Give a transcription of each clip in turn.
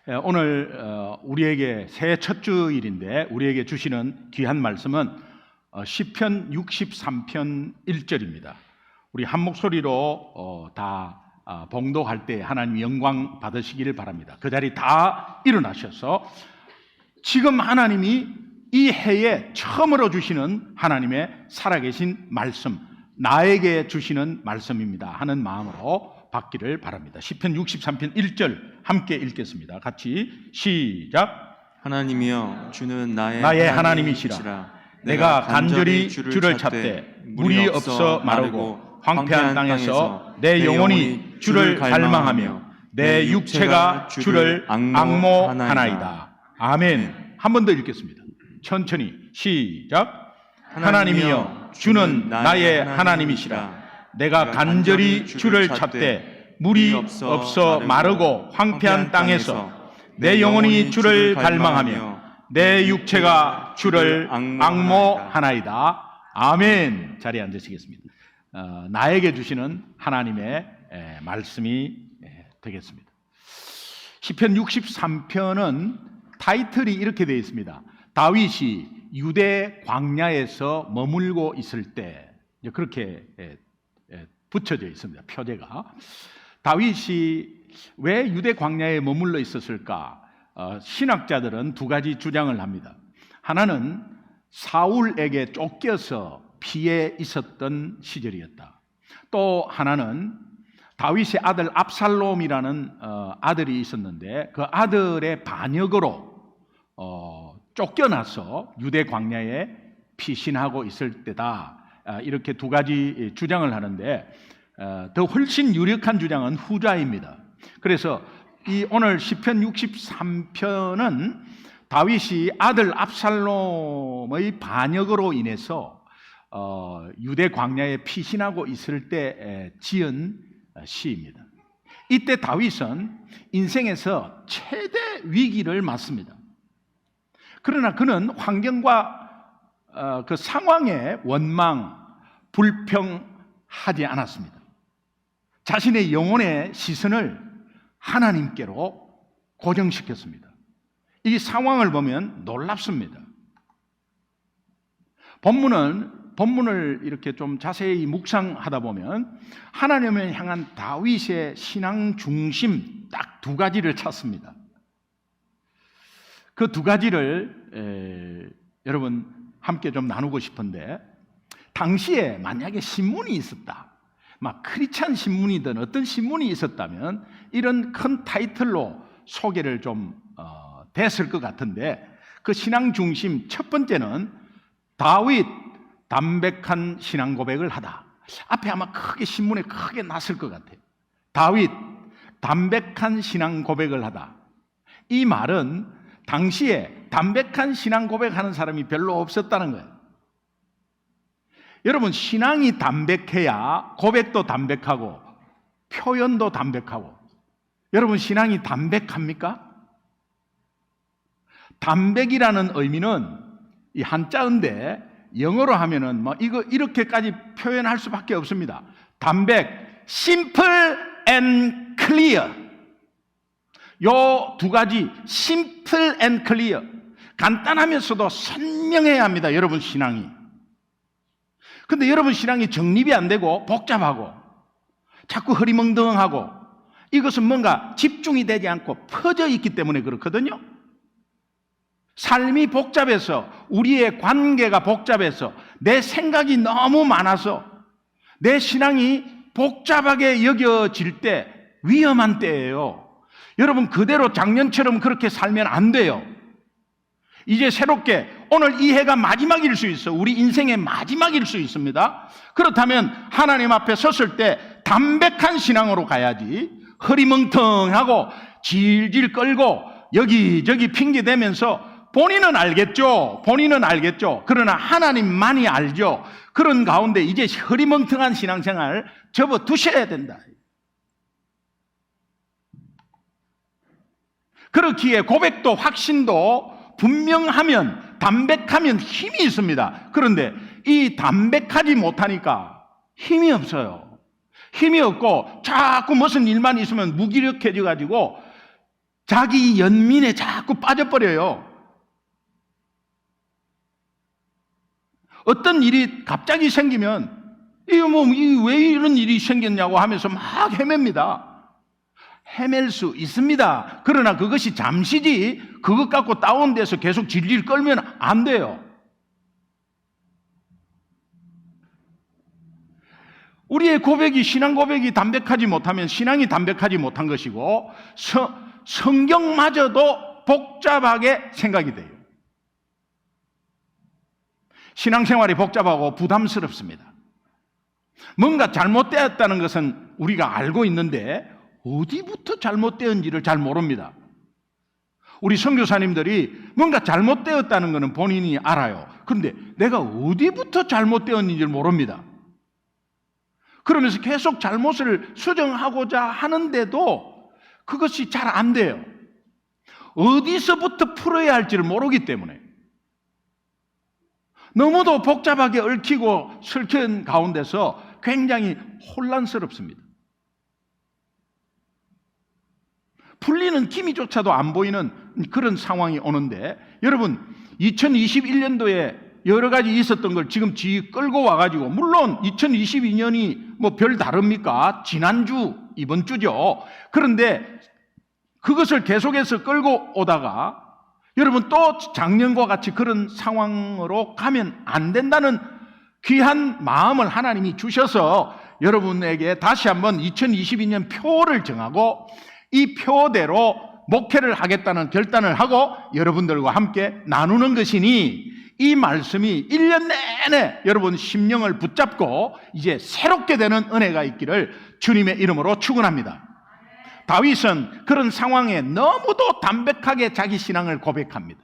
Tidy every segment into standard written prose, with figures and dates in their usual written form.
오늘 우리에게 새해 첫 주일인데 우리에게 주시는 귀한 말씀은 시편 63편 1절입니다. 우리 한 목소리로 다 봉독할 때 하나님 영광 받으시기를 바랍니다. 그 자리 다 일어나셔서 지금 하나님이 이 해에 처음으로 주시는 하나님의 살아계신 말씀, 나에게 주시는 말씀입니다 하는 마음으로 받기를 바랍니다. 시편 63편 1절 함께 읽겠습니다. 같이 시작. 하나님이여, 주는 나의 하나님이시라. 내가 간절히 주를 찾되 물이 없어 마르고 황폐한 땅에서 내 영혼이 주를 갈망하며 내 육체가 주를 앙모하나이다. 아멘. 한 번 더 읽겠습니다. 천천히 시작. 하나님이여, 주는 나의 하나님이시라. 내가 간절히 주를 찾되 물이 없어 마르고 황폐한 땅에서 내 영혼이 주를 갈망하며 내 육체가 주를 앙모하나이다. 아멘. 자리에 앉으시겠습니다. 나에게 주시는 하나님의 말씀이 되겠습니다. 시편 63편은 타이틀이 이렇게 되어 있습니다. 다윗이 유대 광야에서 머물고 있을 때, 그렇게 붙여져 있습니다. 표제가. 다윗이 왜 유대 광야에 머물러 있었을까? 신학자들은 두 가지 주장을 합니다. 하나는 사울에게 쫓겨서 피해 있었던 시절이었다. 또 하나는 다윗의 아들 압살롬이라는 아들이 있었는데 그 아들의 반역으로 쫓겨나서 유대 광야에 피신하고 있을 때다. 이렇게 두 가지 주장을 하는데 더 훨씬 유력한 주장은 후자입니다. 그래서 이 오늘 시편 63편은 다윗이 아들 압살롬의 반역으로 인해서 유대 광야에 피신하고 있을 때 지은 시입니다. 이때 다윗은 인생에서 최대 위기를 맞습니다. 그러나 그는 환경과 그 상황에 원망, 불평하지 않았습니다. 자신의 영혼의 시선을 하나님께로 고정시켰습니다. 이 상황을 보면 놀랍습니다. 본문을 이렇게 좀 자세히 묵상하다 보면 하나님을 향한 다윗의 신앙 중심 딱 두 가지를 찾습니다. 그 두 가지를 여러분 함께 좀 나누고 싶은데, 당시에 만약에 신문이 있었다, 막 크리스찬 신문이든 어떤 신문이 있었다면 이런 큰 타이틀로 소개를 좀 됐을 것 같은데, 그 신앙 중심 첫 번째는 다윗 담백한 신앙 고백을 하다. 앞에 아마 크게 신문에 크게 났을 것 같아요. 다윗 담백한 신앙 고백을 하다. 이 말은 당시에 담백한 신앙 고백하는 사람이 별로 없었다는 거예요. 여러분, 신앙이 담백해야 고백도 담백하고 표현도 담백하고. 여러분, 신앙이 담백합니까? 담백이라는 의미는 이 한자인데 영어로 하면은 뭐 이거 이렇게까지 표현할 수밖에 없습니다. 담백, simple and clear. 요 두 가지, simple and clear. 간단하면서도 선명해야 합니다. 여러분 신앙이. 근데 여러분 신앙이 정립이 안 되고 복잡하고 자꾸 흐리멍덩하고, 이것은 뭔가 집중이 되지 않고 퍼져 있기 때문에 그렇거든요. 삶이 복잡해서, 우리의 관계가 복잡해서, 내 생각이 너무 많아서 내 신앙이 복잡하게 여겨질 때 위험한 때예요. 여러분, 그대로 작년처럼 그렇게 살면 안 돼요. 이제 새롭게, 오늘 이 해가 마지막일 수 있어. 우리 인생의 마지막일 수 있습니다. 그렇다면 하나님 앞에 섰을 때 담백한 신앙으로 가야지, 흐리멍텅하고 질질 끌고 여기저기 핑계대면서 본인은 알겠죠. 그러나 하나님만이 알죠. 그런 가운데 이제 흐리멍텅한 신앙생활 접어두셔야 된다. 그렇기에 고백도 확신도 분명하면, 담백하면 힘이 있습니다. 그런데 이 담백하지 못하니까 힘이 없어요. 힘이 없고 자꾸 무슨 일만 있으면 무기력해져 가지고 자기 연민에 자꾸 빠져버려요. 어떤 일이 갑자기 생기면 왜 이런 일이 생겼냐고 하면서 막 헤맵니다. 헤맬 수 있습니다. 그러나 그것이 잠시지 그것 갖고 다운돼서 계속 질질 끌면 안 돼요. 우리의 고백이, 신앙 고백이 담백하지 못하면 신앙이 담백하지 못한 것이고 성경마저도 복잡하게 생각이 돼요. 신앙생활이 복잡하고 부담스럽습니다. 뭔가 잘못되었다는 것은 우리가 알고 있는데 어디부터 잘못되었는지를 잘 모릅니다. 우리 선교사님들이 뭔가 잘못되었다는 것은 본인이 알아요. 그런데 내가 어디부터 잘못되었는지를 모릅니다. 그러면서 계속 잘못을 수정하고자 하는데도 그것이 잘 안 돼요. 어디서부터 풀어야 할지를 모르기 때문에 너무도 복잡하게 얽히고 설킨 가운데서 굉장히 혼란스럽습니다. 풀리는 기미조차도 안 보이는 그런 상황이 오는데, 여러분 2021년도에 여러 가지 있었던 걸 지금 끌고 와가지고, 물론 2022년이 뭐 별 다릅니까? 지난주, 이번 주죠. 그런데 그것을 계속해서 끌고 오다가 여러분 또 작년과 같이 그런 상황으로 가면 안 된다는 귀한 마음을 하나님이 주셔서 여러분에게 다시 한번 2022년 표를 정하고 이 표대로 목회를 하겠다는 결단을 하고 여러분들과 함께 나누는 것이니, 이 말씀이 1년 내내 여러분 심령을 붙잡고 이제 새롭게 되는 은혜가 있기를 주님의 이름으로 축원합니다. 다윗은 그런 상황에 너무도 담백하게 자기 신앙을 고백합니다.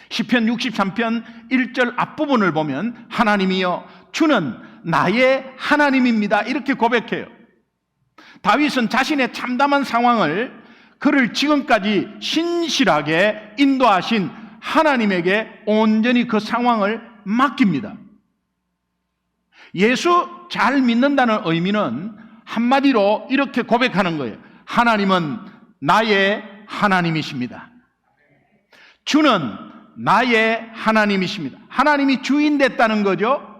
시편 63편 1절 앞부분을 보면 하나님이여 주는 나의 하나님입니다 이렇게 고백해요. 다윗은 자신의 참담한 상황을 그를 지금까지 신실하게 인도하신 하나님에게 온전히 그 상황을 맡깁니다. 예수 잘 믿는다는 의미는 한마디로 이렇게 고백하는 거예요. 하나님은 나의 하나님이십니다. 주는 나의 하나님이십니다. 하나님이 주인 됐다는 거죠.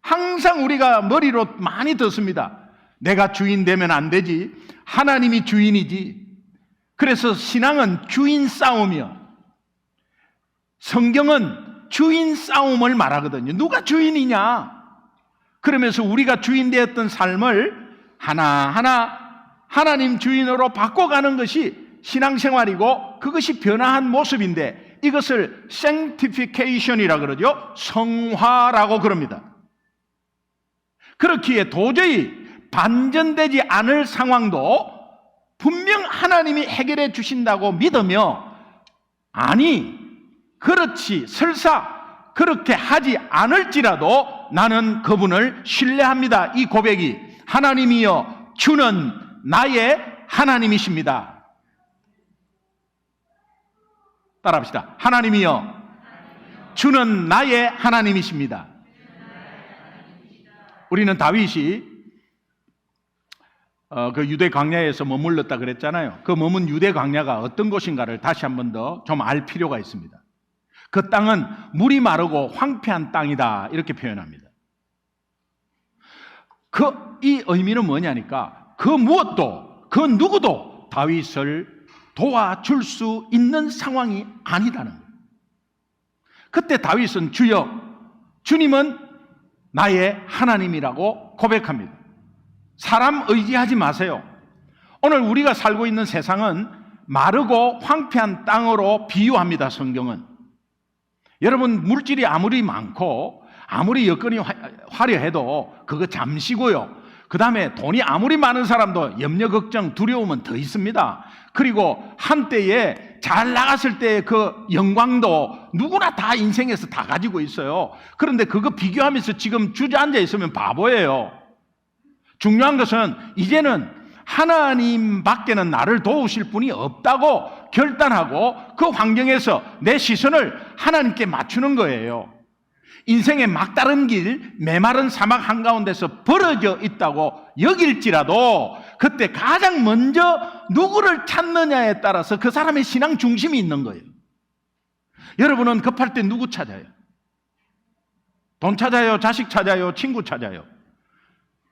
항상 우리가 머리로 많이 듣습니다. 내가 주인 되면 안 되지. 하나님이 주인이지. 그래서 신앙은 주인 싸움이요. 성경은 주인 싸움을 말하거든요. 누가 주인이냐? 그러면서 우리가 주인 되었던 삶을 하나하나 하나님 주인으로 바꿔가는 것이 신앙생활이고 그것이 변화한 모습인데, 이것을 sanctification이라고 그러죠. 성화라고 그럽니다. 그렇기에 도저히 반전되지 않을 상황도 분명 하나님이 해결해 주신다고 믿으며, 아니 그렇지 설사 그렇게 하지 않을지라도 나는 그분을 신뢰합니다. 이 고백이 하나님이여 주는 나의 하나님이십니다. 따라합시다. 하나님이여 주는 나의 하나님이십니다. 우리는 다윗이 그 유대 광야에서 머물렀다 그랬잖아요. 그 머문 유대 광야가 어떤 곳인가를 다시 한 번 더 좀 알 필요가 있습니다. 그 땅은 물이 마르고 황폐한 땅이다 이렇게 표현합니다. 이 의미는 뭐냐니까, 그 무엇도 그 누구도 다윗을 도와줄 수 있는 상황이 아니다는 거예요. 그때 다윗은 주여 주님은 나의 하나님이라고 고백합니다. 사람 의지하지 마세요. 오늘 우리가 살고 있는 세상은 마르고 황폐한 땅으로 비유합니다. 성경은. 여러분 물질이 아무리 많고 아무리 여건이 화려해도 그거 잠시고요. 그 다음에 돈이 아무리 많은 사람도 염려, 걱정, 두려움은 더 있습니다. 그리고 한때에 잘 나갔을 때의 그 영광도 누구나 다 인생에서 다 가지고 있어요. 그런데 그거 비교하면서 지금 주저앉아 있으면 바보예요. 중요한 것은 이제는 하나님밖에는 나를 도우실 분이 없다고 결단하고 그 환경에서 내 시선을 하나님께 맞추는 거예요. 인생의 막다른 길, 메마른 사막 한가운데서 벌어져 있다고 여길지라도 그때 가장 먼저 누구를 찾느냐에 따라서 그 사람의 신앙 중심이 있는 거예요. 여러분은 급할 때 누구 찾아요? 돈 찾아요? 자식 찾아요? 친구 찾아요?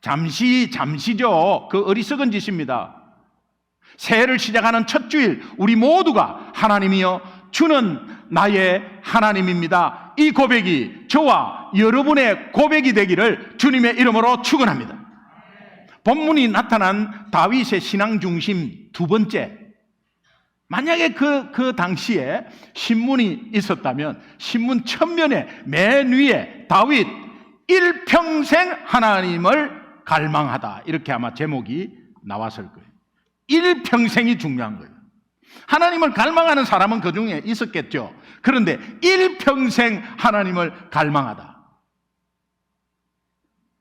잠시죠. 그 어리석은 짓입니다. 새해를 시작하는 첫 주일 우리 모두가 하나님이여 주는 나의 하나님입니다. 이 고백이 저와 여러분의 고백이 되기를 주님의 이름으로 축원합니다. 본문이 나타난 다윗의 신앙 중심 두 번째, 만약에 그 당시에 신문이 있었다면 신문 첫面에 맨 위에 다윗 일평생 하나님을 갈망하다 이렇게 아마 제목이 나왔을 거예요. 일평생이 중요한 거예요. 하나님을 갈망하는 사람은 그 중에 있었겠죠. 그런데 일평생 하나님을 갈망하다.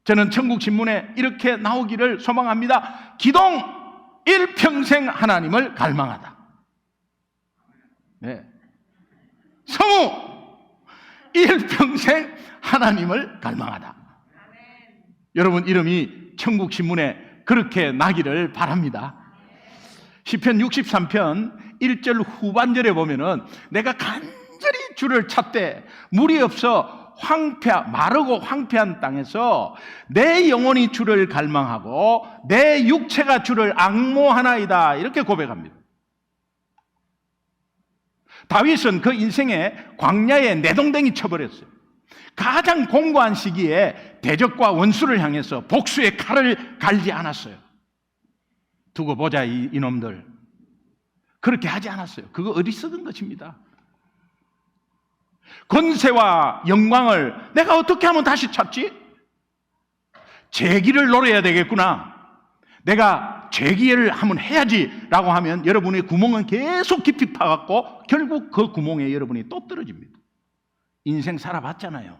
저는 천국신문에 이렇게 나오기를 소망합니다. 기동 일평생 하나님을 갈망하다. 네. 성우 일평생 하나님을 갈망하다. 여러분 이름이 천국신문에 그렇게 나기를 바랍니다. 시편 63편 1절 후반절에 보면은 내가 간절히 주를 찾되 물이 없어 마르고 황폐한 땅에서 내 영혼이 주를 갈망하고 내 육체가 주를 앙모하나이다 이렇게 고백합니다. 다윗은 그 인생에 광야에 내동댕이 쳐버렸어요. 가장 공고한 시기에 대적과 원수를 향해서 복수의 칼을 갈지 않았어요. 두고 보자 이놈들. 그렇게 하지 않았어요. 그거 어리석은 것입니다. 권세와 영광을 내가 어떻게 하면 다시 찾지? 재기를 노려야 되겠구나. 내가 재기를 한번 해야지 라고 하면 여러분의 구멍은 계속 깊이 파갖고 결국 그 구멍에 여러분이 또 떨어집니다. 인생 살아봤잖아요.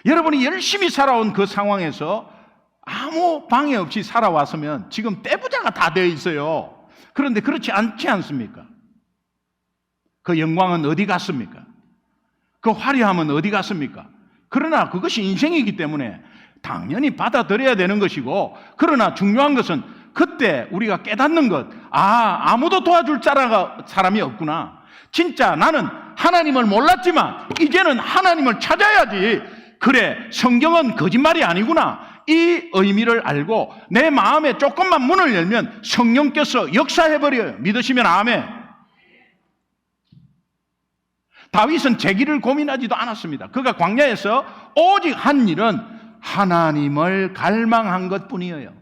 여러분이 열심히 살아온 그 상황에서 아무 방해 없이 살아왔으면 지금 떼부자가 다 되어 있어요. 그런데 그렇지 않지 않습니까? 그 영광은 어디 갔습니까? 그 화려함은 어디 갔습니까? 그러나 그것이 인생이기 때문에 당연히 받아들여야 되는 것이고, 그러나 중요한 것은 그때 우리가 깨닫는 것, 아무도 도와줄 사람이 없구나. 진짜 나는 하나님을 몰랐지만 이제는 하나님을 찾아야지. 그래, 성경은 거짓말이 아니구나. 이 의미를 알고 내 마음에 조금만 문을 열면 성령께서 역사해버려요. 믿으시면 아멘. 다윗은 재기를 고민하지도 않았습니다. 그가 광야에서 오직 한 일은 하나님을 갈망한 것뿐이에요.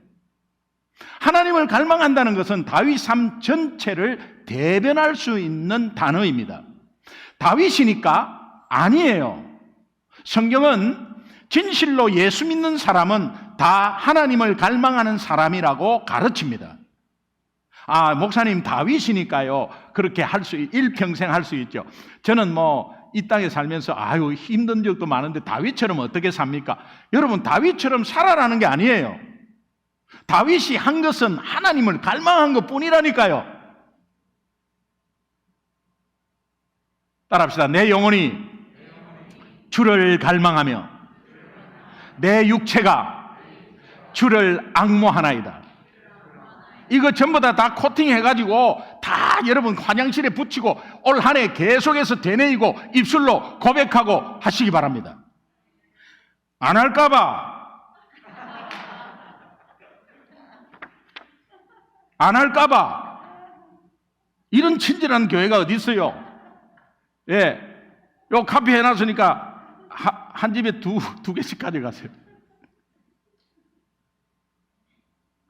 하나님을 갈망한다는 것은 다윗 삶 전체를 대변할 수 있는 단어입니다. 다윗이니까 아니에요. 성경은 진실로 예수 믿는 사람은 다 하나님을 갈망하는 사람이라고 가르칩니다. 목사님 다윗이니까요 그렇게 일평생 할 수 있죠. 저는 이 땅에 살면서 힘든 적도 많은데 다윗처럼 어떻게 삽니까? 여러분, 다윗처럼 살아라는 게 아니에요. 다윗이 한 것은 하나님을 갈망한 것 뿐이라니까요. 따라합시다. 내 영혼이 주를 갈망하며 내 육체가 주를 앙모하나이다. 이거 전부 다 코팅해가지고 다 여러분 화장실에 붙이고 올 한 해 계속해서 되뇌이고 입술로 고백하고 하시기 바랍니다. 안 할까봐 이런 친절한 교회가 어디 있어요? 예, 요 카피 해놨으니까 한 집에 두 개씩 가져가세요.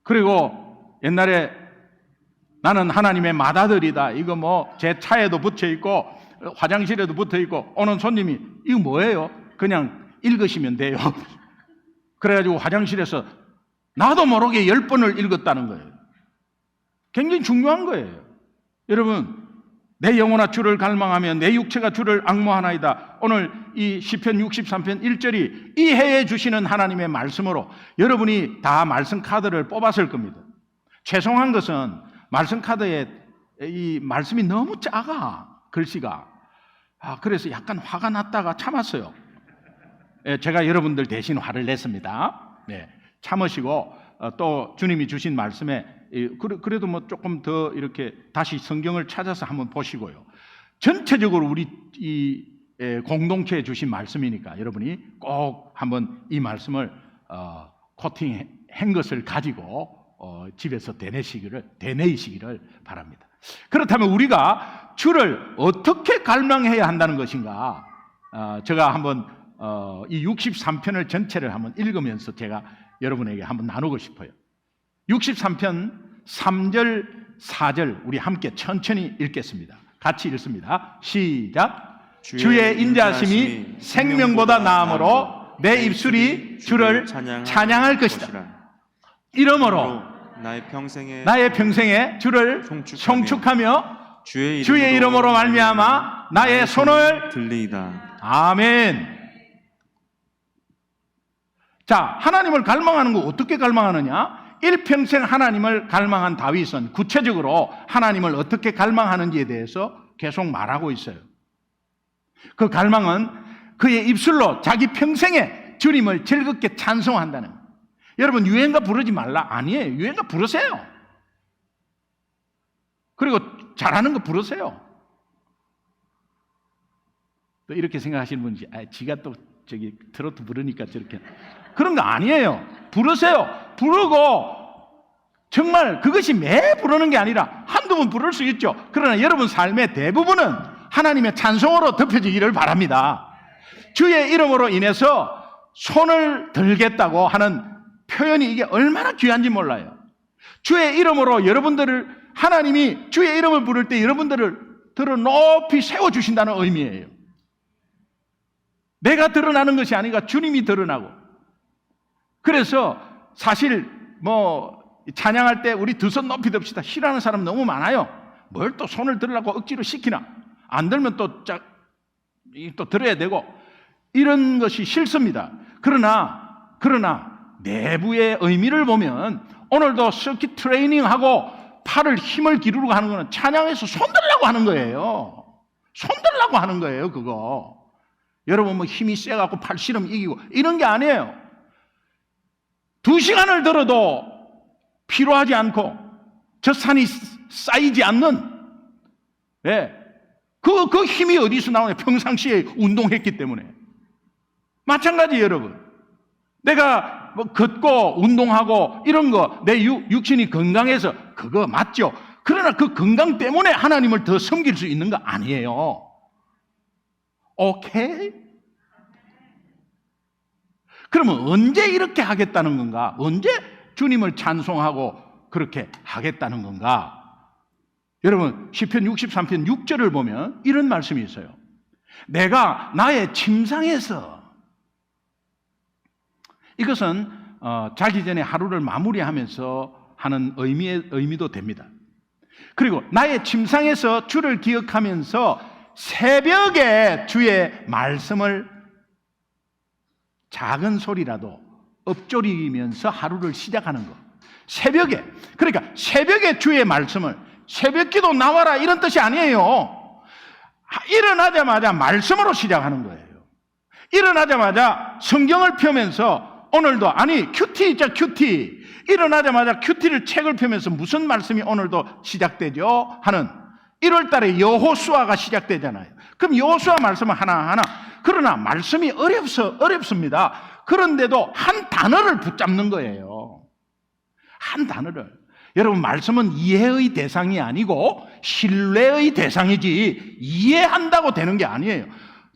그리고 옛날에 나는 하나님의 맏아들이다. 이거 제 차에도 붙여있고 화장실에도 붙어있고 오는 손님이 이거 뭐예요? 그냥 읽으시면 돼요. 그래가지고 화장실에서 나도 모르게 10번을 읽었다는 거예요. 굉장히 중요한 거예요. 여러분, 내 영혼아 주를 갈망하며 내 육체가 주를 앙모하나이다. 오늘 이 시편 63편 1절이 이 해에 주시는 하나님의 말씀으로 여러분이 다 말씀 카드를 뽑았을 겁니다. 죄송한 것은 말씀 카드에 이 말씀이 너무 작아, 글씨가. 그래서 약간 화가 났다가 참았어요. 제가 여러분들 대신 화를 냈습니다. 네. 참으시고 또 주님이 주신 말씀에 그래도 뭐 조금 더 이렇게 다시 성경을 찾아서 한번 보시고요. 전체적으로 우리 이 공동체에 주신 말씀이니까 여러분이 꼭 한번 이 말씀을 코팅한 것을 가지고 집에서 되뇌이시기를 바랍니다. 그렇다면 우리가 주를 어떻게 갈망해야 한다는 것인가? 제가 한번 이 63편을 전체를 한번 읽으면서 제가 여러분에게 한번 나누고 싶어요. 63편 3절, 4절 우리 함께 천천히 읽겠습니다. 같이 읽습니다. 시작. 주의 인자하심이 생명보다 나음으로 내 입술이 주를 찬양할 것이다. 이러므로 나의 평생에 주를 송축하며 주의 이름으로 말미암아 나의 손을 들리이다. 아멘. 자, 하나님을 갈망하는 거 어떻게 갈망하느냐? 일평생 하나님을 갈망한 다윗은 구체적으로 하나님을 어떻게 갈망하는지에 대해서 계속 말하고 있어요. 그 갈망은 그의 입술로 자기 평생에 주님을 즐겁게 찬송한다는 거예요. 여러분 유행가 부르지 말라? 아니에요. 유행가 부르세요. 그리고 잘하는 거 부르세요. 또 이렇게 생각하시는 분이 지가 또 저기 트로트 부르니까 저렇게 그런 거 아니에요. 부르세요. 부르고 정말 그것이 매 부르는 게 아니라 한두 번 부를 수 있죠. 그러나 여러분 삶의 대부분은 하나님의 찬송으로 덮여지기를 바랍니다. 주의 이름으로 인해서 손을 들겠다고 하는 표현이 이게 얼마나 귀한지 몰라요. 주의 이름으로 여러분들을 하나님이 주의 이름을 부를 때 여러분들을 들어 높이 세워주신다는 의미예요. 내가 드러나는 것이 아니라 주님이 드러나고. 그래서 사실 뭐 찬양할 때 우리 두 손 높이 듭시다. 싫어하는 사람 너무 많아요. 뭘 또 손을 들으려고 억지로 시키나. 안 들면 또 들어야 되고 이런 것이 싫습니다. 그러나 내부의 의미를 보면 오늘도 서킷 트레이닝하고 팔을 힘을 기르고 하는 거는 찬양에서 손들라고 하는 거예요. 손들라고 하는 거예요, 그거. 여러분 뭐 힘이 세갖고 팔 씨름 이기고 이런 게 아니에요. 2시간을 들어도 피로하지 않고 젖산이 쌓이지 않는 그 힘이 어디서 나오냐? 평상시에 운동했기 때문에. 마찬가지 여러분. 내가 뭐 걷고 운동하고 이런 거 내 육신이 건강해서 그거 맞죠. 그러나 그 건강 때문에 하나님을 더 섬길 수 있는 거 아니에요. 오케이? 그러면 언제 이렇게 하겠다는 건가? 언제 주님을 찬송하고 그렇게 하겠다는 건가? 여러분 시편 63편 6절을 보면 이런 말씀이 있어요. 내가 나의 침상에서, 이것은 자기 전에 하루를 마무리하면서 하는 의미도 됩니다. 그리고 나의 침상에서 주를 기억하면서 새벽에 주의 말씀을 작은 소리라도 읊조리면서 하루를 시작하는 것. 새벽에, 그러니까 새벽에 주의 말씀을, 새벽기도 나와라 이런 뜻이 아니에요. 일어나자마자 말씀으로 시작하는 거예요. 일어나자마자 성경을 펴면서 오늘도, 아니 큐티 있죠, 큐티. 일어나자마자 큐티를 책을 펴면서 무슨 말씀이 오늘도 시작되죠 하는 1월 달에 여호수아가 시작되잖아요. 그럼 여호수아 말씀은 하나하나. 그러나 말씀이 어렵습니다. 그런데도 한 단어를 붙잡는 거예요. 한 단어를. 여러분 말씀은 이해의 대상이 아니고 신뢰의 대상이지 이해한다고 되는 게 아니에요.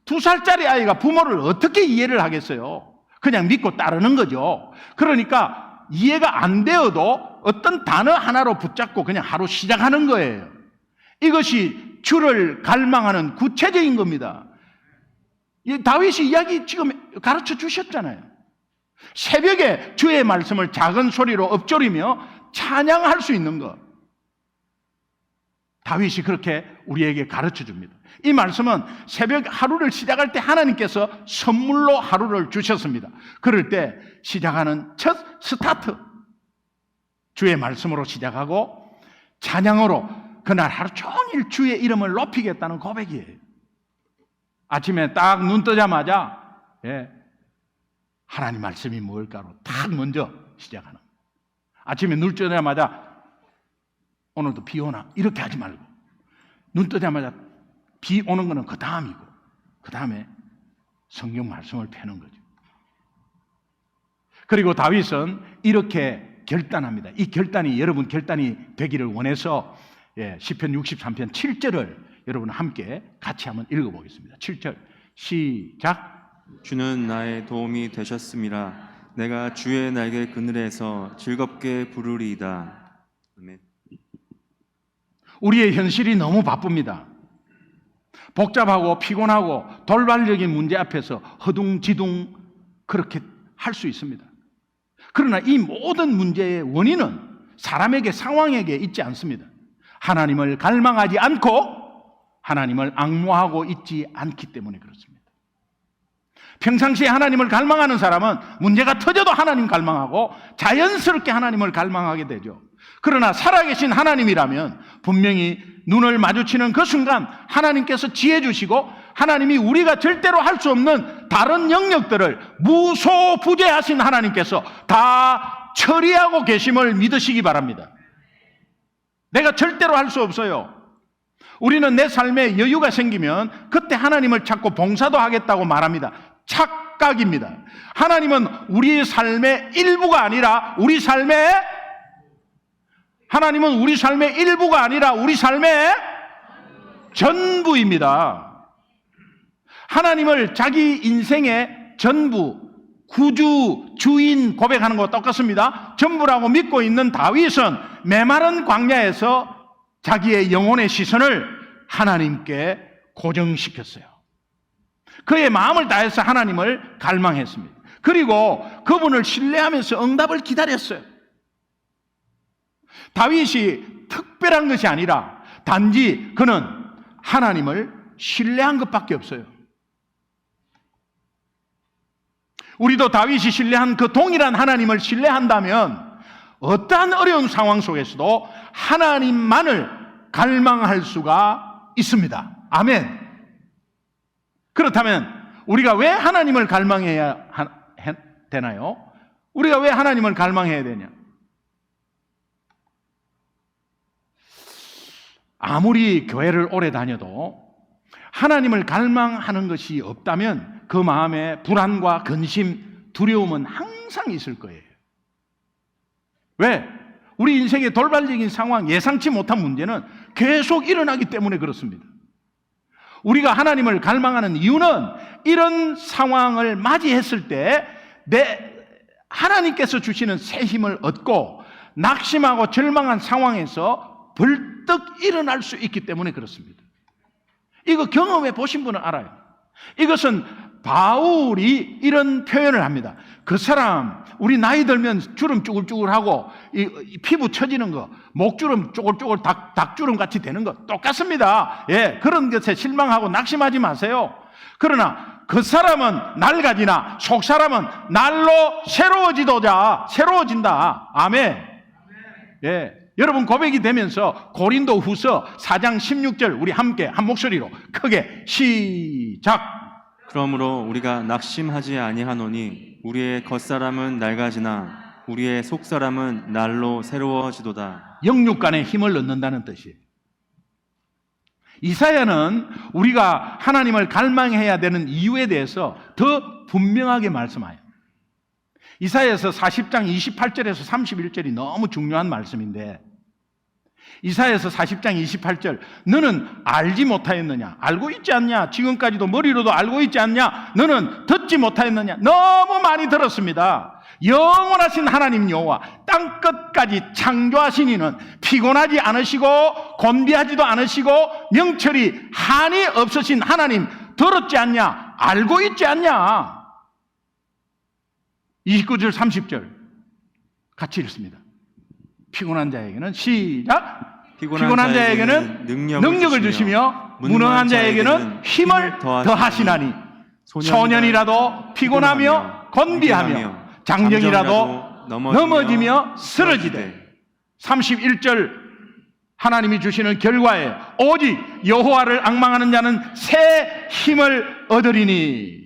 2살짜리 아이가 부모를 어떻게 이해를 하겠어요? 그냥 믿고 따르는 거죠. 그러니까 이해가 안 되어도 어떤 단어 하나로 붙잡고 그냥 하루 시작하는 거예요. 이것이 주를 갈망하는 구체적인 겁니다. 다윗이 이야기 지금 가르쳐 주셨잖아요. 새벽에 주의 말씀을 작은 소리로 읊조리며 찬양할 수 있는 것. 다윗이 그렇게 우리에게 가르쳐 줍니다. 이 말씀은 새벽 하루를 시작할 때 하나님께서 선물로 하루를 주셨습니다. 그럴 때 시작하는 첫 스타트. 주의 말씀으로 시작하고 찬양으로 그날 하루 종일 주의 이름을 높이겠다는 고백이에요. 아침에 딱 눈 뜨자마자 하나님 말씀이 뭘까로 딱 먼저 시작하는 거예요. 아침에 눈 뜨자마자 오늘도 비 오나 이렇게 하지 말고 눈 뜨자마자 비 오는 거는 그 다음이고 그 다음에 성경 말씀을 펴는 거죠. 그리고 다윗은 이렇게 결단합니다. 이 결단이 여러분 결단이 되기를 원해서 시편 63편 7절을 여러분 함께 같이 한번 읽어보겠습니다. 7절 시작. 주는 나의 도움이 되셨음이라. 내가 주의 날개 그늘에서 즐겁게 부르리이다. 아멘. 우리의 현실이 너무 바쁩니다. 복잡하고 피곤하고 돌발적인 문제 앞에서 허둥지둥 그렇게 할 수 있습니다. 그러나 이 모든 문제의 원인은 사람에게 상황에게 있지 않습니다. 하나님을 갈망하지 않고 하나님을 앙모하고 있지 않기 때문에 그렇습니다. 평상시에 하나님을 갈망하는 사람은 문제가 터져도 하나님 갈망하고 자연스럽게 하나님을 갈망하게 되죠. 그러나 살아계신 하나님이라면 분명히 눈을 마주치는 그 순간 하나님께서 지혜 주시고 하나님이 우리가 절대로 할 수 없는 다른 영역들을 무소부재하신 하나님께서 다 처리하고 계심을 믿으시기 바랍니다. 내가 절대로 할 수 없어요. 우리는 내 삶에 여유가 생기면 그때 하나님을 찾고 봉사도 하겠다고 말합니다. 착각입니다. 하나님은 우리의 삶의 일부가 아니라 하나님은 우리 삶의 일부가 아니라 우리 삶의 전부입니다. 하나님을 자기 인생의 전부, 구주, 주인 고백하는 것과 똑같습니다. 전부라고 믿고 있는 다윗은 메마른 광야에서 자기의 영혼의 시선을 하나님께 고정시켰어요. 그의 마음을 다해서 하나님을 갈망했습니다. 그리고 그분을 신뢰하면서 응답을 기다렸어요. 다윗이 특별한 것이 아니라 단지 그는 하나님을 신뢰한 것밖에 없어요. 우리도 다윗이 신뢰한 그 동일한 하나님을 신뢰한다면 어떠한 어려운 상황 속에서도 하나님만을 갈망할 수가 있습니다. 아멘. 그렇다면 우리가 왜 하나님을 갈망해야 되나요? 우리가 왜 하나님을 갈망해야 되냐? 아무리 교회를 오래 다녀도 하나님을 갈망하는 것이 없다면 그 마음에 불안과 근심, 두려움은 항상 있을 거예요. 왜? 우리 인생의 돌발적인 상황, 예상치 못한 문제는 계속 일어나기 때문에 그렇습니다. 우리가 하나님을 갈망하는 이유는 이런 상황을 맞이했을 때 하나님께서 주시는 새 힘을 얻고 낙심하고 절망한 상황에서 벌떡 일어날 수 있기 때문에 그렇습니다. 이거 경험해 보신 분은 알아요. 이것은 바울이 이런 표현을 합니다. 그 사람, 우리 나이 들면 주름 쭈글쭈글하고 이 피부 처지는 거, 목주름 쪼글쪼글 닭주름 같이 되는 거 똑같습니다. 그런 것에 실망하고 낙심하지 마세요. 그러나 그 사람은 낡아지나 속 사람은 날로 새로워진다. 아멘. 여러분 고백이 되면서 고린도 후서 4장 16절 우리 함께 한 목소리로 크게 시작. 그러므로 우리가 낙심하지 아니하노니 우리의 겉사람은 낡아지나 우리의 속사람은 날로 새로워지도다. 영육간에 힘을 얻는다는 뜻이에요. 이사야는 우리가 하나님을 갈망해야 되는 이유에 대해서 더 분명하게 말씀해요. 이사야에서 40장 28절에서 31절이 너무 중요한 말씀인데 이사야에서 40장 28절 너는 알지 못하였느냐? 알고 있지 않냐? 지금까지도 머리로도 알고 있지 않냐? 너는 듣지 못하였느냐? 너무 많이 들었습니다. 영원하신 하나님 여호와 땅끝까지 창조하신 이는 피곤하지 않으시고 곤비하지도 않으시고 명철이 한이 없으신 하나님 들었지 않냐? 알고 있지 않냐? 29절 30절 같이 읽습니다. 피곤한 자에게는 시작. 피곤한 자에게는 능력을 주시며 무능한 자에게는 힘을 더하시나니 소년이라도 피곤하며 곤비하며 장정이라도 넘어지며 쓰러지되 31절 하나님이 주시는 결과에 오직 여호와를 앙망하는 자는 새 힘을 얻으리니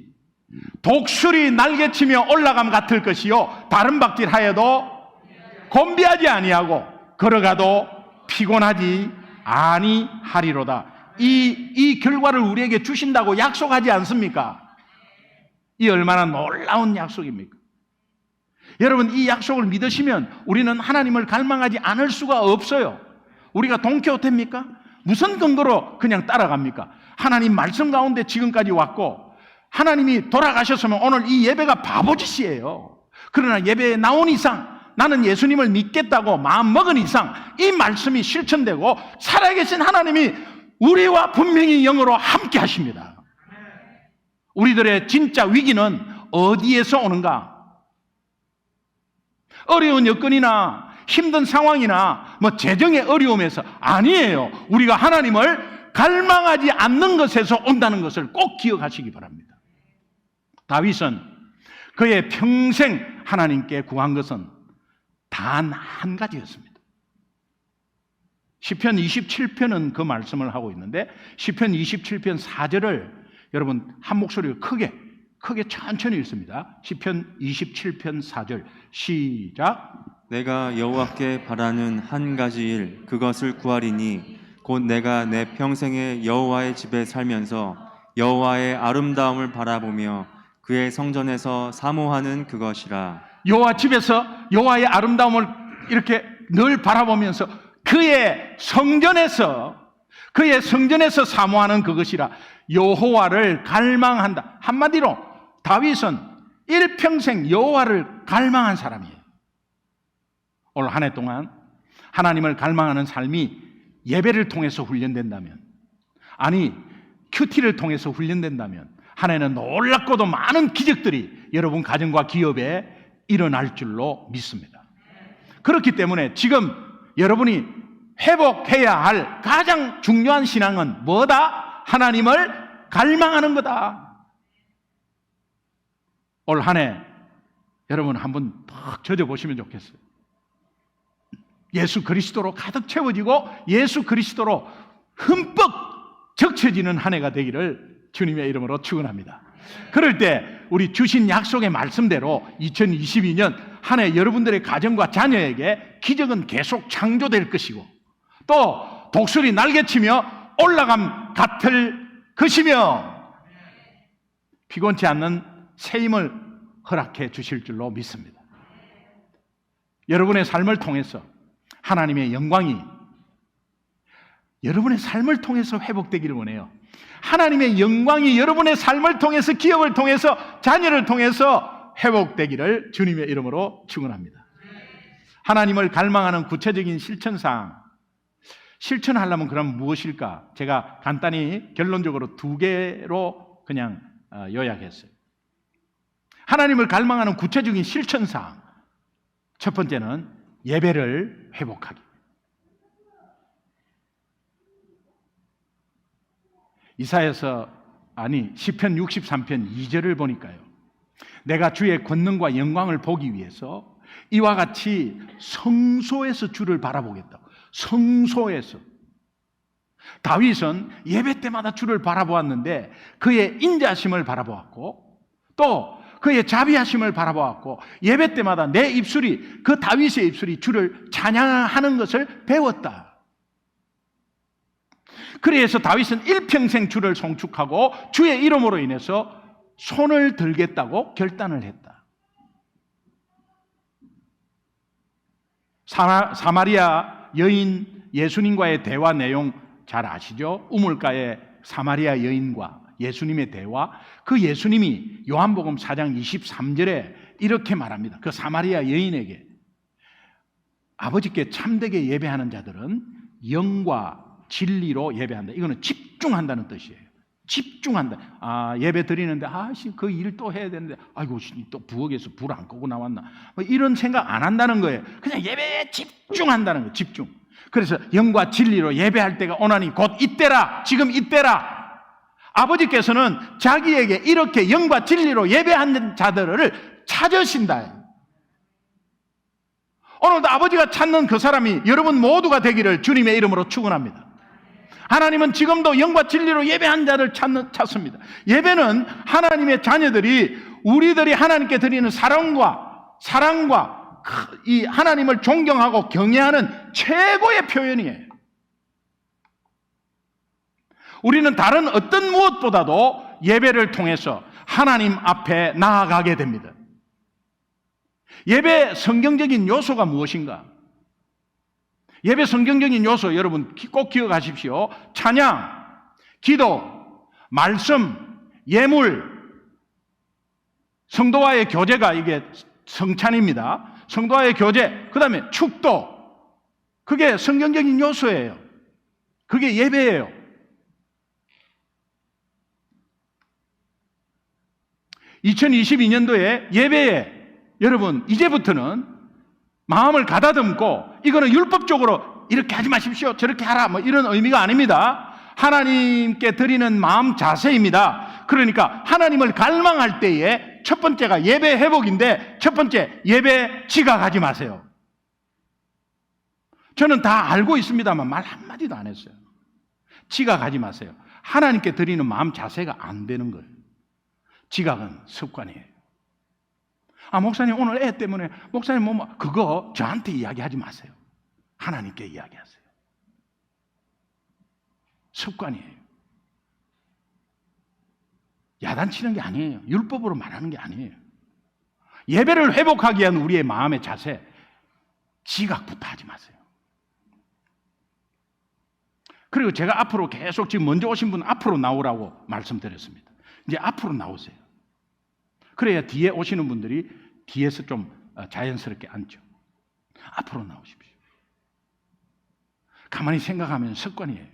독수리 날개치며 올라감 같을 것이요 다른 박질하여도 곤비하지 아니하고 걸어가도 피곤하지 아니하리로다. 이 결과를 우리에게 주신다고 약속하지 않습니까? 이 얼마나 놀라운 약속입니까? 여러분, 이 약속을 믿으시면 우리는 하나님을 갈망하지 않을 수가 없어요. 우리가 돈키호테입니까? 무슨 근거로 그냥 따라갑니까? 하나님 말씀 가운데 지금까지 왔고 하나님이 돌아가셨으면 오늘 이 예배가 바보짓이에요. 그러나 예배에 나온 이상, 나는 예수님을 믿겠다고 마음먹은 이상 이 말씀이 실천되고 살아계신 하나님이 우리와 분명히 영으로 함께 하십니다. 우리들의 진짜 위기는 어디에서 오는가? 어려운 여건이나 힘든 상황이나 재정의 어려움에서 아니에요. 우리가 하나님을 갈망하지 않는 것에서 온다는 것을 꼭 기억하시기 바랍니다. 다윗은 그의 평생 하나님께 구한 것은 단 한 가지였습니다. 시편 27편은 그 말씀을 하고 있는데 시편 27편 4절을 여러분 한 목소리로 크게 천천히 읽습니다. 시편 27편 4절 시작. 내가 여호와께 바라는 한 가지 일 그것을 구하리니 곧 내가 내 평생에 여호와의 집에 살면서 여호와의 아름다움을 바라보며 그의 성전에서 사모하는 그것이라. 여호와 집에서 여호와의 아름다움을 이렇게 늘 바라보면서 그의 성전에서 사모하는 그것이라. 여호와를 갈망한다. 한마디로 다윗은 일평생 여호와를 갈망한 사람이에요. 올 한 해 동안 하나님을 갈망하는 삶이 예배를 통해서 훈련된다면, 아니 큐티를 통해서 훈련된다면 한 해는 놀랍고도 많은 기적들이 여러분 가정과 기업에 일어날 줄로 믿습니다. 그렇기 때문에 지금 여러분이 회복해야 할 가장 중요한 신앙은 뭐다? 하나님을 갈망하는 거다. 올 한 해 여러분 한번 푹 젖어보시면 좋겠어요. 예수 그리스도로 가득 채워지고 예수 그리스도로 흠뻑 적셔지는 한 해가 되기를 주님의 이름으로 축원합니다. 그럴 때 우리 주신 약속의 말씀대로 2022년 한 해 여러분들의 가정과 자녀에게 기적은 계속 창조될 것이고 또 독수리 날개치며 올라감 같을 것이며 피곤치 않는 새 힘을 허락해 주실 줄로 믿습니다. 여러분의 삶을 통해서 하나님의 영광이 여러분의 삶을 통해서 회복되기를 원해요. 하나님의 영광이 여러분의 삶을 통해서, 기업을 통해서, 자녀를 통해서 회복되기를 주님의 이름으로 축원합니다. 하나님을 갈망하는 구체적인 실천사항, 실천하려면 그럼 무엇일까? 제가 간단히 결론적으로 2개로 그냥 요약했어요. 하나님을 갈망하는 구체적인 실천사항, 첫 번째는 예배를 회복하기. 시편 63편 2절을 보니까요, 내가 주의 권능과 영광을 보기 위해서 이와 같이 성소에서 주를 바라보겠다고. 성소에서. 다윗은 예배 때마다 주를 바라보았는데 그의 인자심을 바라보았고 또 그의 자비하심을 바라보았고 예배 때마다 내 입술이, 그 다윗의 입술이 주를 찬양하는 것을 배웠다. 그래서 다윗은 일평생 주를 송축하고 주의 이름으로 인해서 손을 들겠다고 결단을 했다. 사마리아 여인 예수님과의 대화 내용 잘 아시죠? 우물가의 사마리아 여인과 예수님의 대화, 그 예수님이 요한복음 4장 23절에 이렇게 말합니다. 그 사마리아 여인에게 아버지께 참되게 예배하는 자들은 영과 진리로 예배한다. 이거는 집중한다는 뜻이에요. 집중한다. 예배 드리는데 그 일 또 해야 되는데 아이고 또 부엌에서 불 안 끄고 나왔나, 이런 생각 안 한다는 거예요. 그냥 예배에 집중한다는 거예요. 집중. 그래서 영과 진리로 예배할 때가 오나니 곧 이때라. 지금 이때라. 아버지께서는 자기에게 이렇게 영과 진리로 예배하는 자들을 찾으신다. 오늘도 아버지가 찾는 그 사람이 여러분 모두가 되기를 주님의 이름으로 축원합니다. 하나님은 지금도 영과 진리로 예배한 자를 찾습니다. 예배는 하나님의 자녀들이 우리들이 하나님께 드리는 사랑과 이 하나님을 존경하고 경외하는 최고의 표현이에요. 우리는 다른 어떤 무엇보다도 예배를 통해서 하나님 앞에 나아가게 됩니다. 예배 성경적인 요소가 무엇인가? 예배 성경적인 요소 여러분 꼭 기억하십시오. 찬양, 기도, 말씀, 예물, 성도와의 교제가 이게 성찬입니다. 성도와의 교제, 그 다음에 축도, 그게 성경적인 요소예요. 그게 예배예요. (2022년도에) 예배에 여러분 이제부터는 마음을 가다듬고 이거는 율법적으로 이렇게 하지 마십시오, 저렇게 하라, 뭐 이런 의미가 아닙니다. 하나님께 드리는 마음 자세입니다. 그러니까 하나님을 갈망할 때에 첫 번째가 예배 회복인데, 첫 번째 예배 지각하지 마세요. 저는 다 알고 있습니다만 말 한마디도 안 했어요. 지각하지 마세요. 하나님께 드리는 마음 자세가 안 되는 거예요. 지각은 습관이에요. 아, 목사님 오늘 애 때문에 목사님 그거 저한테 이야기하지 마세요. 하나님께 이야기하세요. 습관이에요. 야단치는 게 아니에요. 율법으로 말하는 게 아니에요. 예배를 회복하기 위한 우리의 마음의 자세, 지각부터 하지 마세요. 그리고 제가 앞으로 계속 지금 먼저 오신 분 앞으로 나오라고 말씀드렸습니다. 이제 앞으로 나오세요. 그래야 뒤에 오시는 분들이 뒤에서 좀 자연스럽게 앉죠. 앞으로 나오십시오. 가만히 생각하면 습관이에요.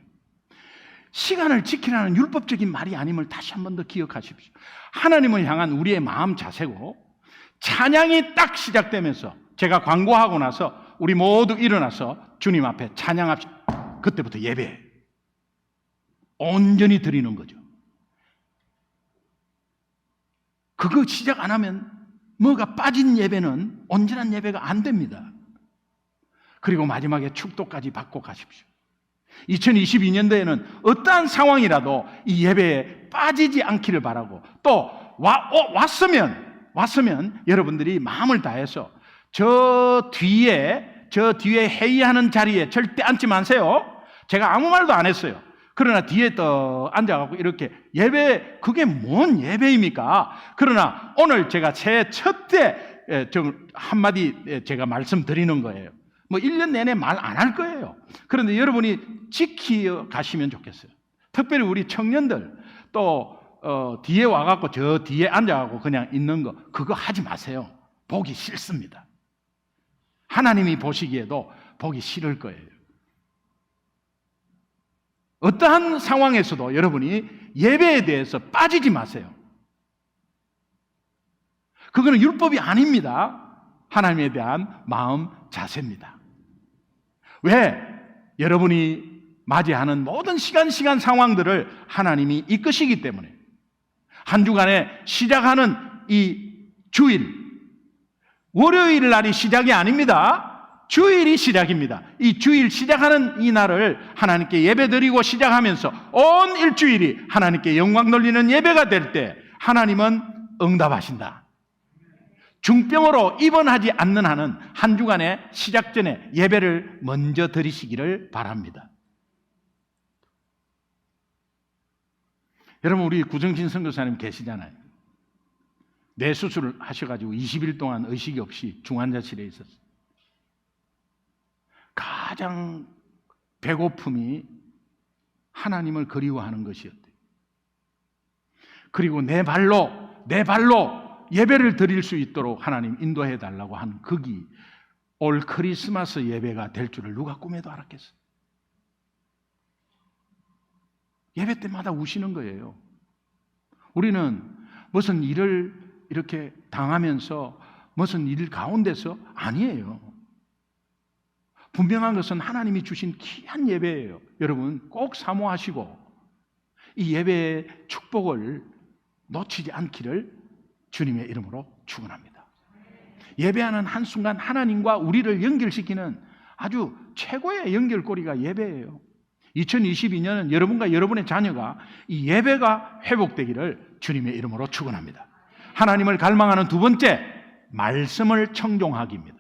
시간을 지키라는 율법적인 말이 아님을 다시 한 번 더 기억하십시오. 하나님을 향한 우리의 마음 자세고, 찬양이 딱 시작되면서 제가 광고하고 나서 우리 모두 일어나서 주님 앞에 찬양합시다. 그때부터 예배 온전히 드리는 거죠. 그거 시작 안 하면 뭐가 빠진 예배는 온전한 예배가 안 됩니다. 그리고 마지막에 축도까지 받고 가십시오. 2022년도에는 어떠한 상황이라도 이 예배에 빠지지 않기를 바라고, 또 왔으면 여러분들이 마음을 다해서 저 뒤에 회의하는 자리에 절대 앉지 마세요. 제가 아무 말도 안 했어요. 그러나 뒤에 또 앉아갖고 이렇게 예배, 그게 뭔 예배입니까? 그러나 오늘 제가 제 첫째 한마디 제가 말씀드리는 거예요. 뭐 1년 내내 말 안 할 거예요. 그런데 여러분이 지켜 가시면 좋겠어요. 특별히 우리 청년들 또 뒤에 와갖고 저 뒤에 앉아갖고 그냥 있는 거, 그거 하지 마세요. 보기 싫습니다. 하나님이 보시기에도 보기 싫을 거예요. 어떠한 상황에서도 여러분이 예배에 대해서 빠지지 마세요. 그거는 율법이 아닙니다. 하나님에 대한 마음 자세입니다. 왜? 여러분이 맞이하는 모든 시간 상황들을 하나님이 이끄시기 때문에, 한 주간에 시작하는 이 주일, 월요일 날이 시작이 아닙니다. 주일이 시작입니다. 이 주일 시작하는 이 날을 하나님께 예배드리고 시작하면서 온 일주일이 하나님께 영광 돌리는 예배가 될 때 하나님은 응답하신다. 중병으로 입원하지 않는 한은 한 주간의 시작 전에 예배를 먼저 드리시기를 바랍니다. 여러분, 우리 구정신 선교사님 계시잖아요. 뇌 수술을 하셔가지고 20일 동안 의식이 없이 중환자실에 있었어요. 가장 배고픔이 하나님을 그리워하는 것이었대요. 그리고 내 발로 예배를 드릴 수 있도록 하나님 인도해 달라고 한 극이 올 크리스마스 예배가 될 줄을 누가 꿈에도 알았겠어요. 예배 때마다 우시는 거예요. 우리는 무슨 일을 이렇게 당하면서 무슨 일 가운데서 아니에요. 분명한 것은 하나님이 주신 귀한 예배예요. 여러분 꼭 사모하시고 이 예배의 축복을 놓치지 않기를 주님의 이름으로 축원합니다. 예배하는 한순간 하나님과 우리를 연결시키는 아주 최고의 연결고리가 예배예요. 2022년은 여러분과 여러분의 자녀가 이 예배가 회복되기를 주님의 이름으로 축원합니다. 하나님을 갈망하는 두 번째, 말씀을 청종하기입니다.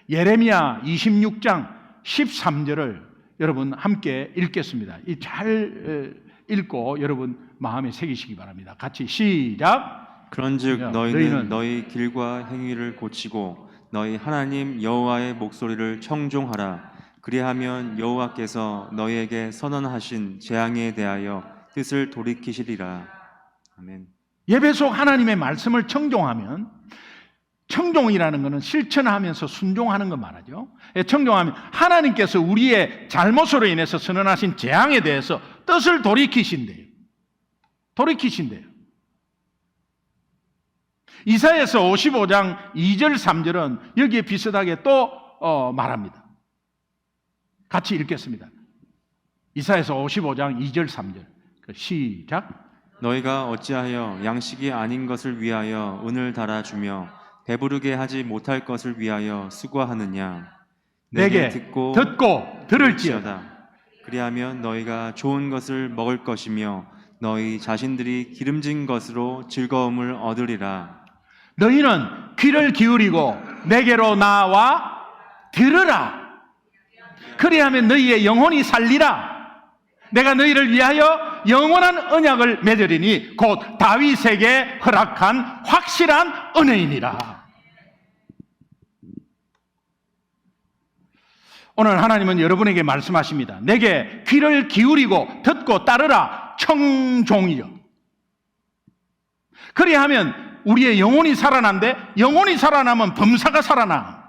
예레미야 26장 13절을 여러분 함께 읽겠습니다. 잘 읽고 여러분 마음에 새기시기 바랍니다. 같이 시작. 그런즉 너희는 너희는 너희 길과 행위를 고치고 너희 하나님 여호와의 목소리를 청종하라. 그리하면 여호와께서 너희에게 선언하신 재앙에 대하여 뜻을 돌이키시리라. 아멘. 예배 속 하나님의 말씀을 청종하면, 청종이라는 것은 실천하면서 순종하는 것 말하죠. 청종하면 하나님께서 우리의 잘못으로 인해서 선언하신 재앙에 대해서 뜻을 돌이키신대요. 이사야서 55장 2절 3절은 여기에 비슷하게 또 말합니다. 같이 읽겠습니다. 이사야서 55장 2절 3절 시작. 너희가 어찌하여 양식이 아닌 것을 위하여 은을 달아주며 배부르게 하지 못할 것을 위하여 수고하느냐. 내게 듣고 들을지어다. 그리하면 너희가 좋은 것을 먹을 것이며 너희 자신들이 기름진 것으로 즐거움을 얻으리라. 너희는 귀를 기울이고 내게로 나와 들으라. 그리하면 너희의 영혼이 살리라. 내가 너희를 위하여 영원한 언약을 맺으리니 곧 다윗에게 허락한 확실한 은혜이니라. 오늘 하나님은 여러분에게 말씀하십니다. 내게 귀를 기울이고 듣고 따르라. 청종이요. 그리하면 우리의 영혼이 살아난데, 영혼이 살아나면 범사가 살아나.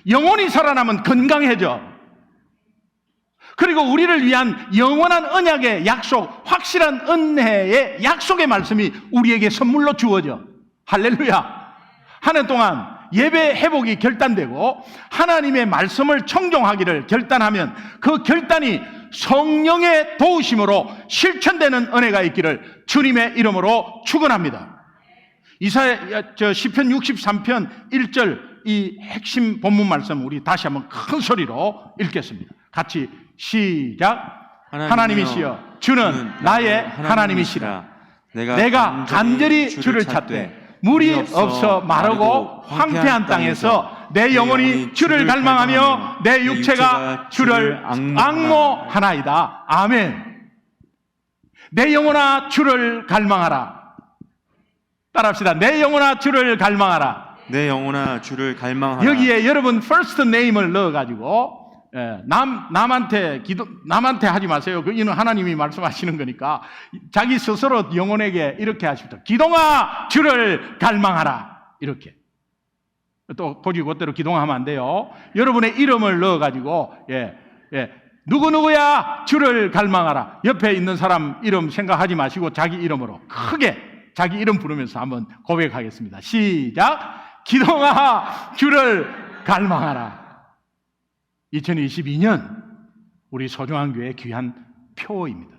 영혼이 살아나면 건강해져. 그리고 우리를 위한 영원한 언약의 약속, 확실한 은혜의 약속의 말씀이 우리에게 선물로 주어져. 할렐루야. 한 해 동안 예배 회복이 결단되고 하나님의 말씀을 청종하기를 결단하면 그 결단이 성령의 도우심으로 실천되는 은혜가 있기를 주님의 이름으로 축원합니다. 시편 63편 1절 이 핵심 본문 말씀 우리 다시 한번 큰 소리로 읽겠습니다. 같이 시작. 하나님이시여 주는 나의 하나님이시라. 내가 간절히 주를 찾되 물이 없어 마르고 황폐한 땅에서 내 영혼이 주를 갈망하며 내 육체가 주를 앙모하나이다. 아멘. 내 영혼아 주를 갈망하라. 따라합시다. 내 영혼아 주를 갈망하라. 내 영혼아 주를 갈망하라. 여기에 여러분 first name을 넣어가지고 남한테 하지 마세요. 이는 하나님이 말씀하시는 거니까 자기 스스로 영혼에게 이렇게 하십시오. 기동아 주를 갈망하라. 이렇게 또 고지고대로 기동하면 안 돼요. 여러분의 이름을 넣어가지고 누구누구야 주를 갈망하라. 옆에 있는 사람 이름 생각하지 마시고 자기 이름으로 크게 자기 이름 부르면서 한번 고백하겠습니다. 시작. 기동아 주를 갈망하라. 2022년 우리 소중한 교회의 귀한 표입니다.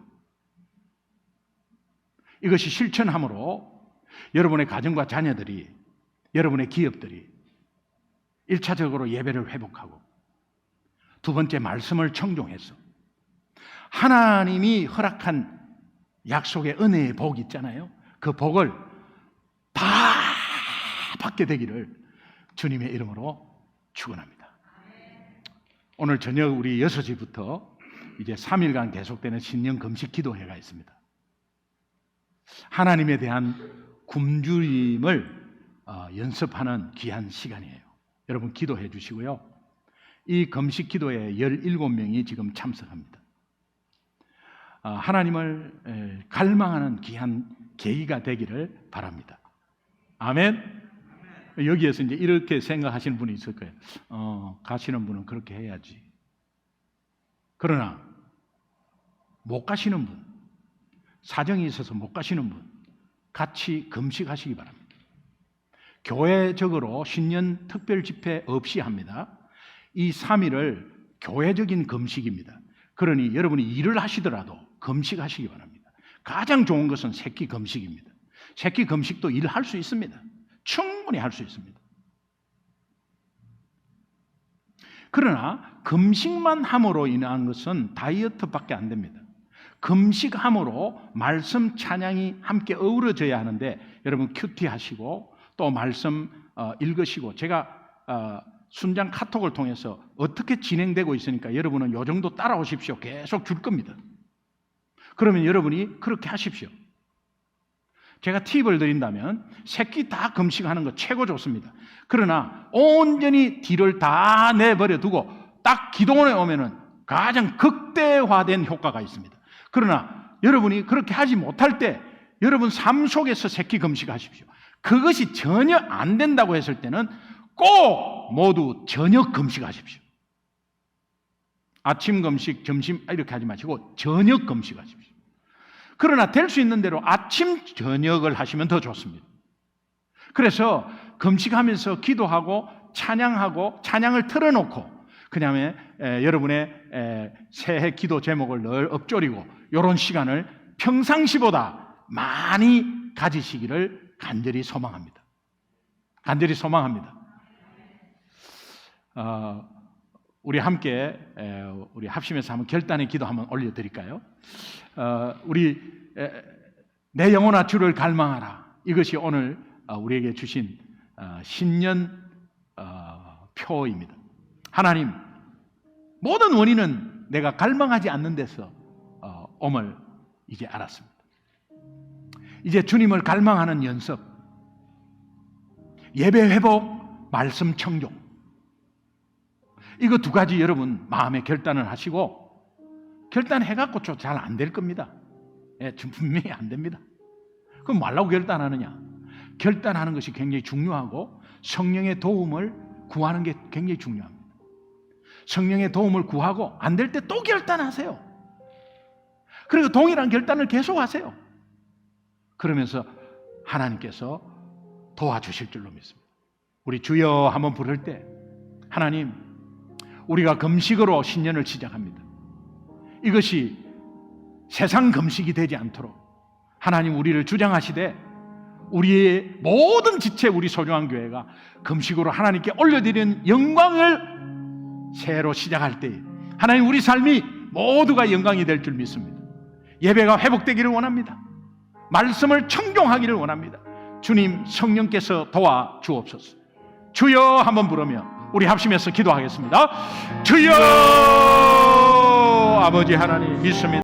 이것이 실천함으로 여러분의 가정과 자녀들이, 여러분의 기업들이 1차적으로 예배를 회복하고 두 번째 말씀을 청종해서 하나님이 허락한 약속의 은혜의 복이 있잖아요. 그 복을 다 받게 되기를 주님의 이름으로 축원합니다. 오늘 저녁 우리 6시부터 이제 3일간 계속되는 신년 금식 기도회가 있습니다. 하나님에 대한 굶주림을 연습하는 귀한 시간이에요. 여러분 기도해 주시고요. 이 금식 기도에 17명이 지금 참석합니다. 하나님을 갈망하는 귀한 계기가 되기를 바랍니다. 아멘. 여기에서 이제 이렇게 생각하시는 분이 있을 거예요. 가시는 분은 그렇게 해야지. 그러나 못 가시는 분, 사정이 있어서 못 가시는 분, 같이 금식하시기 바랍니다. 교회적으로 신년 특별 집회 없이 합니다. 이 3일을 교회적인 금식입니다. 그러니 여러분이 일을 하시더라도 금식하시기 바랍니다. 가장 좋은 것은 새끼 금식입니다. 새끼 금식도 일할 수 있습니다. 충분히 할 수 있습니다. 그러나 금식만 함으로 인한 것은 다이어트밖에 안 됩니다. 금식함으로 말씀 찬양이 함께 어우러져야 하는데 여러분 큐티 하시고 또 말씀 읽으시고 제가 순장 카톡을 통해서 어떻게 진행되고 있으니까 여러분은 요 정도 따라오십시오. 계속 줄 겁니다. 그러면 여러분이 그렇게 하십시오. 제가 팁을 드린다면 새끼 다 금식하는 거 최고 좋습니다. 그러나 온전히 뒤를 다 내버려 두고 딱 기도원에 오면은 가장 극대화된 효과가 있습니다. 그러나 여러분이 그렇게 하지 못할 때 여러분 삶 속에서 새끼 금식하십시오. 그것이 전혀 안 된다고 했을 때는 꼭 모두 저녁 금식하십시오. 아침 금식, 점심 이렇게 하지 마시고 저녁 금식하십시오. 그러나 될 수 있는 대로 아침, 저녁을 하시면 더 좋습니다. 그래서 금식하면서 기도하고 찬양하고 찬양을 틀어놓고 그 다음에 여러분의 새해 기도 제목을 늘 읊조리고 이런 시간을 평상시보다 많이 가지시기를 간절히 소망합니다. 간절히 소망합니다. 우리 함께 우리 합심해서 한번 결단의 기도 한번 올려드릴까요? 우리 내 영혼아 주를 갈망하라. 이것이 오늘 우리에게 주신 신년 표입니다. 하나님, 모든 원인은 내가 갈망하지 않는 데서 옴을 이제 알았습니다. 이제 주님을 갈망하는 연습, 예배 회복, 말씀 청종, 이거 두 가지 여러분 마음에 결단을 하시고 결단해갖고 잘 안 될 겁니다. 분명히 안 됩니다. 그럼 뭐라고 결단하느냐? 결단하는 것이 굉장히 중요하고 성령의 도움을 구하는 게 굉장히 중요합니다. 성령의 도움을 구하고 안 될 때 또 결단하세요. 그리고 동일한 결단을 계속하세요. 그러면서 하나님께서 도와주실 줄로 믿습니다. 우리 주여 한번 부를 때 하나님, 우리가 금식으로 신년을 시작합니다. 이것이 세상 금식이 되지 않도록 하나님 우리를 주장하시되 우리의 모든 지체, 우리 소중한 교회가 금식으로 하나님께 올려드리는 영광을 새해로 시작할 때 하나님 우리 삶이 모두가 영광이 될 줄 믿습니다. 예배가 회복되기를 원합니다. 말씀을 청종하기를 원합니다. 주님 성령께서 도와주옵소서. 주여 한번 부르며 우리 합심해서 기도하겠습니다. 주여, 아버지 하나님 믿습니다.